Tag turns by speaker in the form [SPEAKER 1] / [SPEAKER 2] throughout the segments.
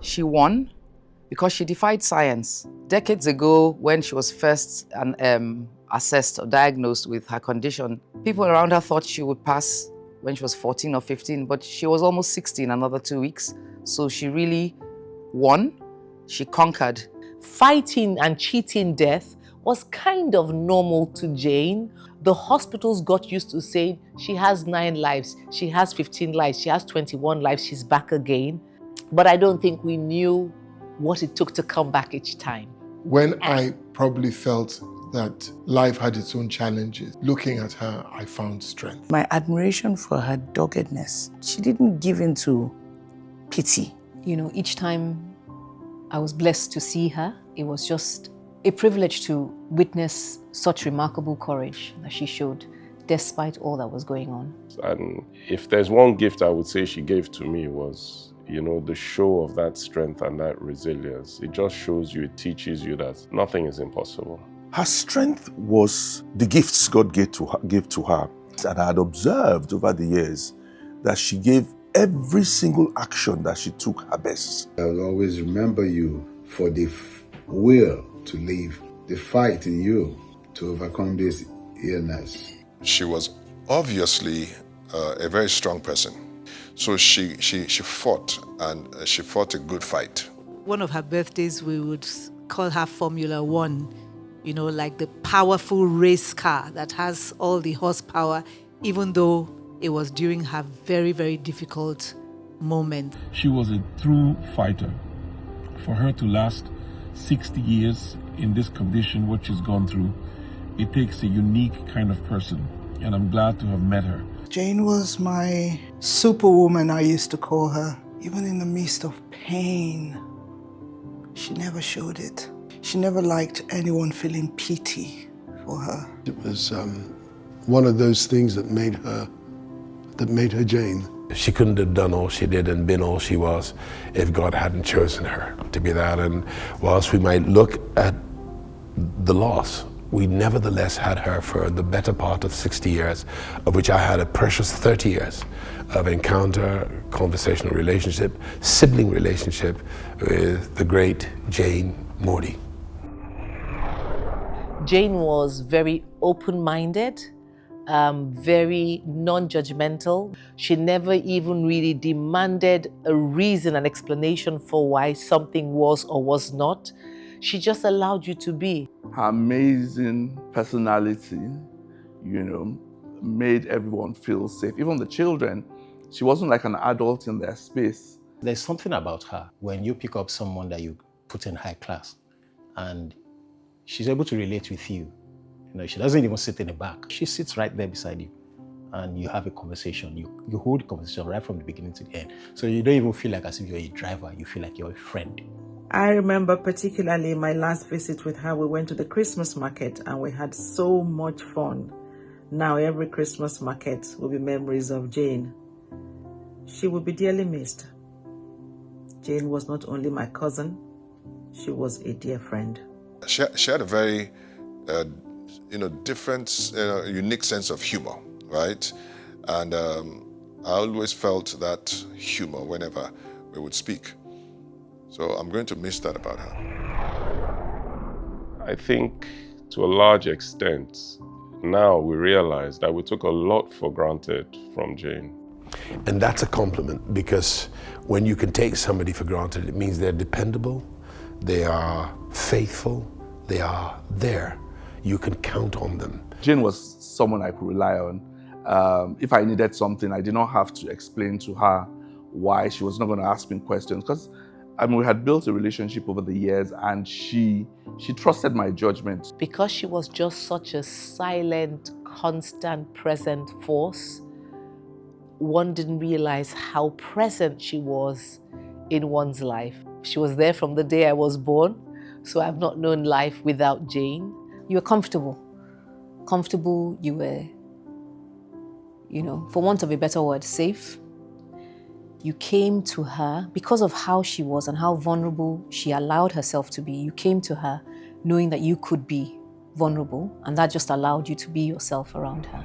[SPEAKER 1] She won because she defied science. Decades ago, when she was first assessed or diagnosed with her condition, people around her thought she would pass when she was 14 or 15, but she was almost 60 in another 2 weeks. So she really won. She conquered.
[SPEAKER 2] Fighting and cheating death was kind of normal to Jane. The hospitals got used to saying she has 9 lives, she has 15 lives, she has 21 lives, she's back again. But I don't think we knew what it took to come back each time.
[SPEAKER 3] When I probably felt that life had its own challenges, looking at her, I found strength.
[SPEAKER 4] My admiration for her doggedness. She didn't give in to pity.
[SPEAKER 5] You know, each time I was blessed to see her, it was just a privilege to witness such remarkable courage that she showed despite all that was going on.
[SPEAKER 6] And if there's one gift I would say she gave to me was, you know, the show of that strength and that resilience. It just shows you, it teaches you that nothing is impossible.
[SPEAKER 7] Her strength was the gifts God gave to her. And I had observed over the years that she gave every single action that she took her best.
[SPEAKER 8] I'll always remember you for the will to live, the fight in you to overcome this illness.
[SPEAKER 9] She was obviously a very strong person. So she fought, and she fought a good fight.
[SPEAKER 10] One of her birthdays, we would call her Formula One, you know, like the powerful race car that has all the horsepower, even though it was during her very, very difficult moment.
[SPEAKER 11] She was a true fighter. For her to last 60 years in this condition, what she's gone through, it takes a unique kind of person, and I'm glad to have met her.
[SPEAKER 4] Jane was my superwoman, I used to call her. Even in the midst of pain, she never showed it. She never liked anyone feeling pity for her.
[SPEAKER 3] It was one of those things that made her Jane.
[SPEAKER 12] She couldn't have done all she did and been all she was if God hadn't chosen her to be that. And whilst we might look at the loss, we nevertheless had her for the better part of 60 years, of which I had a precious 30 years of encounter, conversational relationship, sibling relationship with the great Jane Moody.
[SPEAKER 2] Jane was very open-minded, very non-judgmental. She never even really demanded a reason, an explanation for why something was or was not. She just allowed you to be.
[SPEAKER 13] Her amazing personality, you know, made everyone feel safe. Even the children, she wasn't like an adult in their space.
[SPEAKER 14] There's something about her when you pick up someone that you put in high class and she's able to relate with you. You know, she doesn't even sit in the back. She sits right there beside you and you have a conversation. You hold the conversation right from the beginning to the end. So you don't even feel like as if you're a driver, you feel like you're a friend.
[SPEAKER 4] I remember particularly my last visit with her, we went to the Christmas market and we had so much fun. Now every Christmas market will be memories of Jane. She will be dearly missed. Jane was not only my cousin, she was a dear friend.
[SPEAKER 9] She had a very, different, unique sense of humor, right? And I always felt that humor whenever we would speak. So I'm going to miss that about her.
[SPEAKER 6] I think to a large extent, now we realize that we took a lot for granted from Jane.
[SPEAKER 12] And that's a compliment, because when you can take somebody for granted, it means they're dependable, they are faithful, they are there. You can count on them.
[SPEAKER 13] Jane was someone I could rely on. If I needed something, I did not have to explain to her why. She was not going to ask me questions, because we had built a relationship over the years and she trusted my judgment.
[SPEAKER 2] Because she was just such a silent, constant, present force, one didn't realize how present she was in one's life. She was there from the day I was born, so I've not known life without Jane.
[SPEAKER 5] You were comfortable. Comfortable, you were, for want of a better word, safe. You came to her because of how she was and how vulnerable she allowed herself to be. You came to her knowing that you could be vulnerable, and that just allowed you to be yourself around her.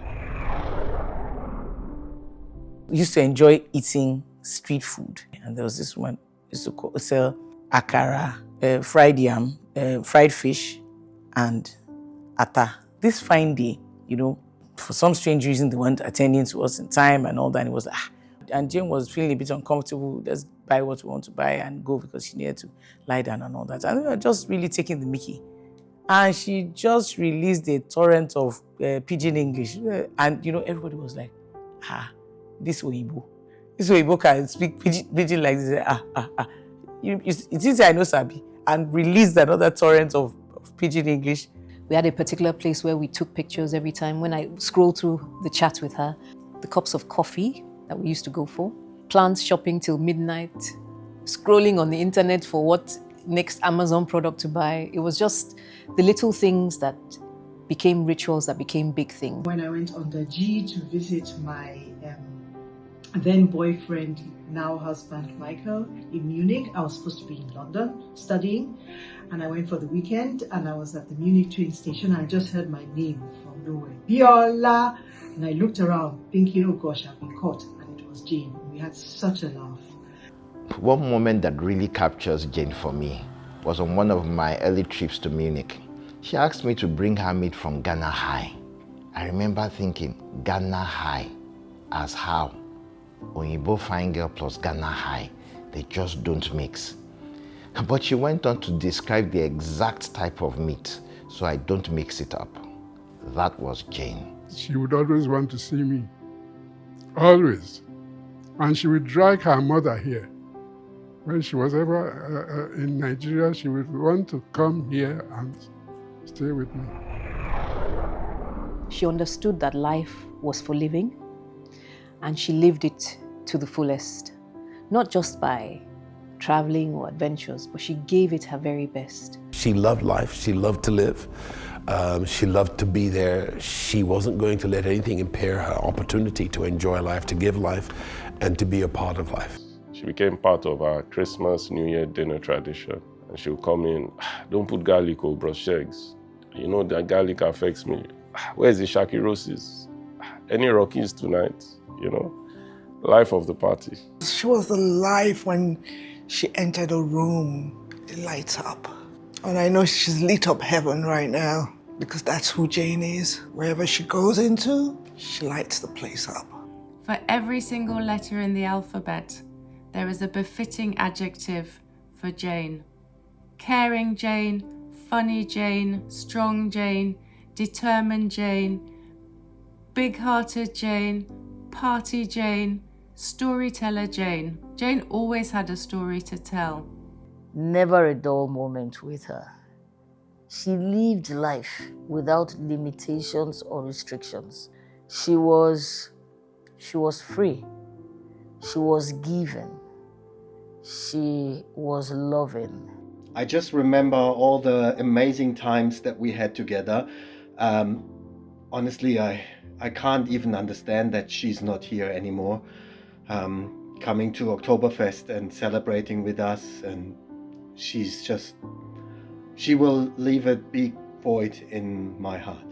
[SPEAKER 15] We used to enjoy eating street food, and there was this one used to sell akara, fried yam, fried fish, and ata. This fine day, for some strange reason, they weren't attending to us in time and all that. And it was and Jane was feeling a bit uncomfortable. Let's buy what we want to buy and go because she needed to lie down and all that. And we were just really taking the mickey. And she just released a torrent of pidgin English. And, everybody was like, this Oyibo. This Oyibo can speak pidgin like this. It is I know Sabi. And released another torrent of pidgin English.
[SPEAKER 5] We had a particular place where we took pictures every time. When I scrolled through the chat with her, the cups of coffee that we used to go for, plans shopping till midnight, scrolling on the internet for what next Amazon product to buy. It was just the little things that became rituals, that became big things.
[SPEAKER 16] When I went on the G to visit my then boyfriend, now husband, Michael, in Munich, I was supposed to be in London studying, and I went for the weekend, and I was at the Munich train station, and I just heard my name from nowhere, Biola, and I looked around thinking, oh gosh, I've been caught, and it was Jane. We had such a laugh.
[SPEAKER 17] One moment that really captures Jane for me was on one of my early trips to Munich. She asked me to bring her meat from Ghana High. I remember thinking, Ghana High, as how? Oyibo fine girl plus Ghana High, they just don't mix. But she went on to describe the exact type of meat, so I don't mix it up. That was Jane.
[SPEAKER 18] She would always want to see me, always. And she would drag her mother here. When she was ever in Nigeria, she would want to come here and stay with me.
[SPEAKER 5] She understood that life was for living, and she lived it to the fullest. Not just by traveling or adventures, but she gave it her very best.
[SPEAKER 12] She loved life, she loved to live, she loved to be there. She wasn't going to let anything impair her opportunity to enjoy life, to give life, and to be a part of life.
[SPEAKER 6] She became part of our Christmas, New Year dinner tradition. And she would come in, don't put garlic or brush eggs. You know that garlic affects me. Where's the shakirosis? Any Rockies tonight? Life of the party.
[SPEAKER 19] She was the life when she entered a room, it lights up. And I know she's lit up heaven right now because that's who Jane is. Wherever she goes into, she lights the place up.
[SPEAKER 20] For every single letter in the alphabet, there is a befitting adjective for Jane. Caring Jane, funny Jane, strong Jane, determined Jane, big-hearted Jane, party Jane, storyteller Jane. Jane always had a story to tell.
[SPEAKER 21] Never a dull moment with her. She lived life without limitations or restrictions. She was free. She was giving. She was loving.
[SPEAKER 22] I just remember all the amazing times that we had together. Honestly, I can't even understand that she's not here anymore. Coming to Oktoberfest and celebrating with us, and she will leave a big void in my heart.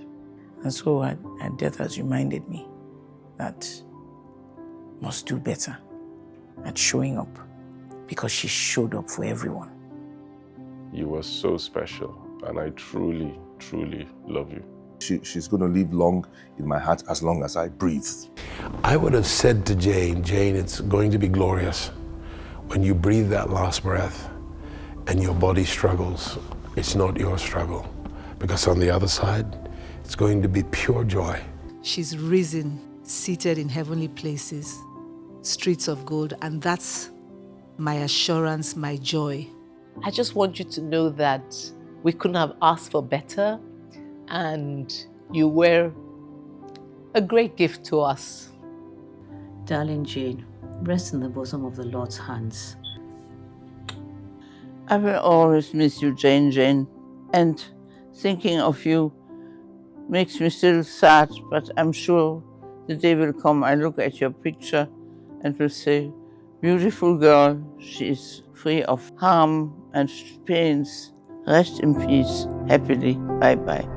[SPEAKER 15] And so her death has reminded me that I must do better at showing up, because she showed up for everyone.
[SPEAKER 6] You were so special, and I truly, truly love you.
[SPEAKER 7] She's going to live long in my heart as long as I breathe.
[SPEAKER 12] I would have said to Jane, it's going to be glorious. When you breathe that last breath and your body struggles, it's not your struggle. Because on the other side, it's going to be pure joy.
[SPEAKER 10] She's risen, seated in heavenly places, streets of gold, and that's my assurance, my joy.
[SPEAKER 2] I just want you to know that we couldn't have asked for better, and you were a great gift to us.
[SPEAKER 23] Darling Jane, rest in the bosom of the Lord's hands.
[SPEAKER 24] I will always miss you, Jane, and thinking of you makes me still sad, but I'm sure the day will come I look at your picture and will say, beautiful girl. She is free of harm and pains. Rest in peace, happily. Bye-bye.